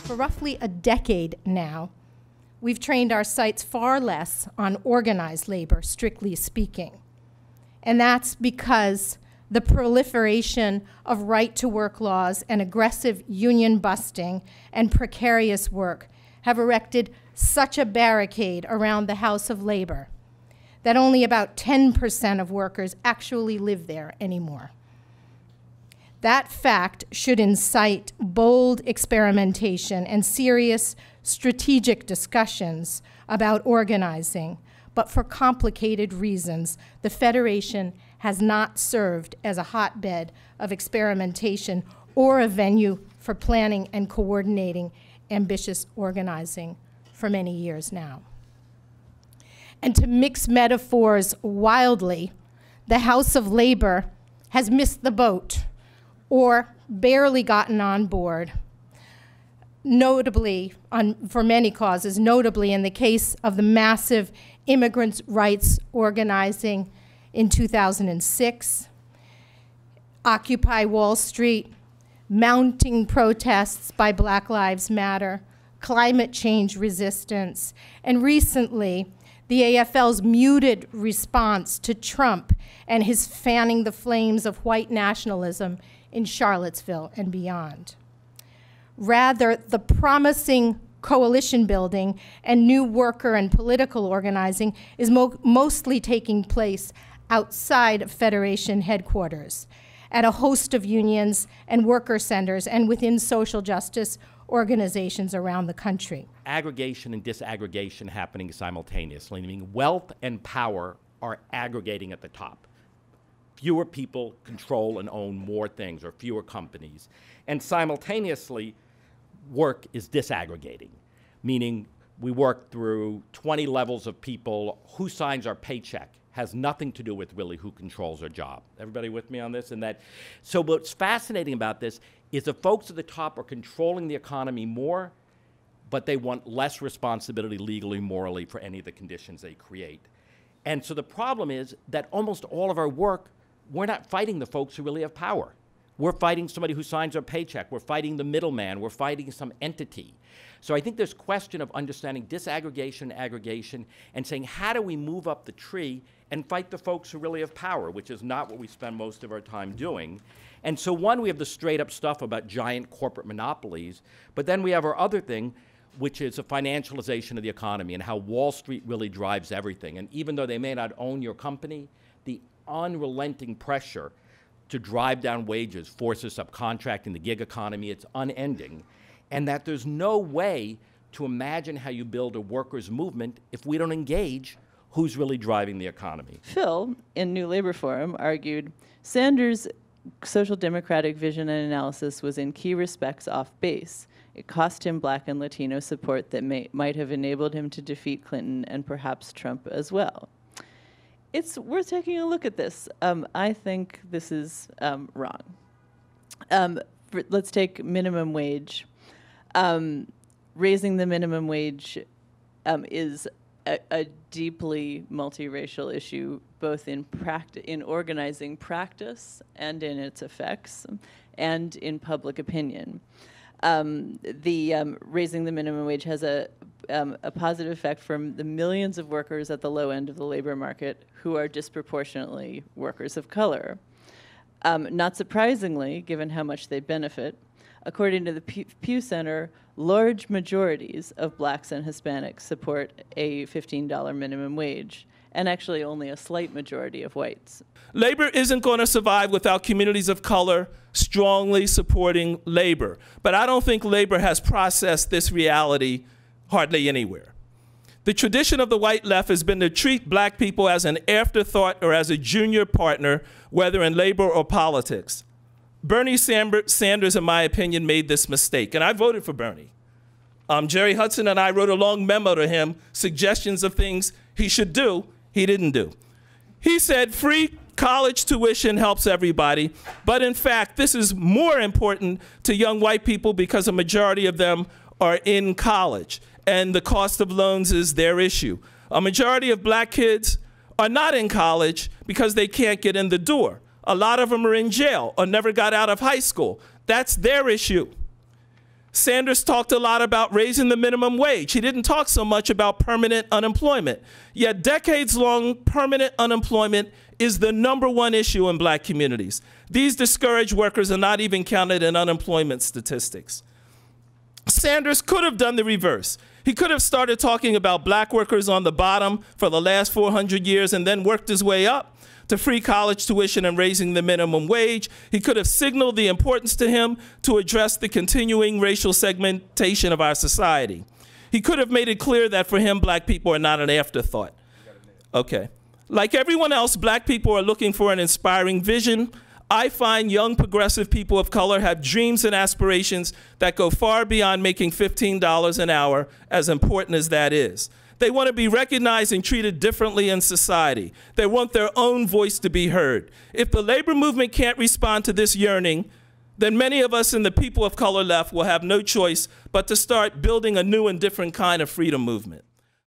for roughly a decade now, we've trained our sights far less on organized labor, strictly speaking. And that's because the proliferation of right-to-work laws and aggressive union busting and precarious work have erected such a barricade around the House of Labor that only about 10% of workers actually live there anymore. That fact should incite bold experimentation and serious strategic discussions about organizing, but for complicated reasons, the Federation has not served as a hotbed of experimentation or a venue for planning and coordinating ambitious organizing for many years now. And to mix metaphors wildly, the House of Labor has missed the boat or barely gotten on board, notably, for many causes, notably in the case of the massive immigrants' rights organizing in 2006, Occupy Wall Street, mounting protests by Black Lives Matter, climate change resistance, and recently, the AFL's muted response to Trump and his fanning the flames of white nationalism in Charlottesville and beyond. Rather, the promising coalition building and new worker and political organizing is mostly taking place outside of Federation headquarters, at a host of unions and worker centers and within social justice organizations around the country. Aggregation and disaggregation happening simultaneously, meaning wealth and power are aggregating at the top. Fewer people control and own more things, or fewer companies. And simultaneously, work is disaggregating, meaning we work through 20 levels of people. Who signs our paycheck has nothing to do with really who controls our job. Everybody with me on this? And that, so what's fascinating about this is the folks at the top are controlling the economy more, but they want less responsibility legally, morally, for any of the conditions they create. And so the problem is that almost all of our work, we're not fighting the folks who really have power. We're fighting somebody who signs our paycheck. We're fighting the middleman. We're fighting some entity. So I think there's question of understanding disaggregation, aggregation, and saying how do we move up the tree and fight the folks who really have power, which is not what we spend most of our time doing. And so one, we have the straight up stuff about giant corporate monopolies, but then we have our other thing, which is a financialization of the economy and how Wall Street really drives everything. And even though they may not own your company, the unrelenting pressure to drive down wages forces subcontracting, the gig economy, it's unending. And that there's no way to imagine how you build a workers' movement if we don't engage who's really driving the economy. Phil, in New Labor Forum, argued Sanders' social democratic vision and analysis was in key respects off base. It cost him Black and Latino support that might have enabled him to defeat Clinton and perhaps Trump as well. It's worth taking a look at this. I think this is wrong. Let's take minimum wage. Raising the minimum wage is a deeply multiracial issue, both in organizing practice and in its effects, and in public opinion. Raising the minimum wage has a positive effect from the millions of workers at the low end of the labor market who are disproportionately workers of color. Not surprisingly, given how much they benefit, according to the Pew Center, large majorities of Blacks and Hispanics support a $15 minimum wage, and actually only a slight majority of whites. Labor isn't going to survive without communities of color strongly supporting labor. But I don't think labor has processed this reality hardly anywhere. The tradition of the white left has been to treat Black people as an afterthought or as a junior partner, whether in labor or politics. Bernie Sanders, in my opinion, made this mistake, and I voted for Bernie. Jerry Hudson and I wrote a long memo to him, suggestions of things he should do. He didn't do. He said free college tuition helps everybody, but in fact, this is more important to young white people because a majority of them are in college, and the cost of loans is their issue. A majority of Black kids are not in college because they can't get in the door. A lot of them are in jail or never got out of high school. That's their issue. Sanders talked a lot about raising the minimum wage. He didn't talk so much about permanent unemployment. Yet decades-long permanent unemployment is the #1 issue in black communities. These discouraged workers are not even counted in unemployment statistics. Sanders could have done the reverse. He could have started talking about black workers on the bottom for the last 400 years and then worked his way up to free college tuition and raising the minimum wage. He could have signaled the importance to him to address the continuing racial segmentation of our society. He could have made it clear that for him, black people are not an afterthought. Okay. Like everyone else, black people are looking for an inspiring vision. I find young progressive people of color have dreams and aspirations that go far beyond making $15 an hour, as important as that is. They want to be recognized and treated differently in society. They want their own voice to be heard. If the labor movement can't respond to this yearning, then many of us in the people of color left will have no choice but to start building a new and different kind of freedom movement.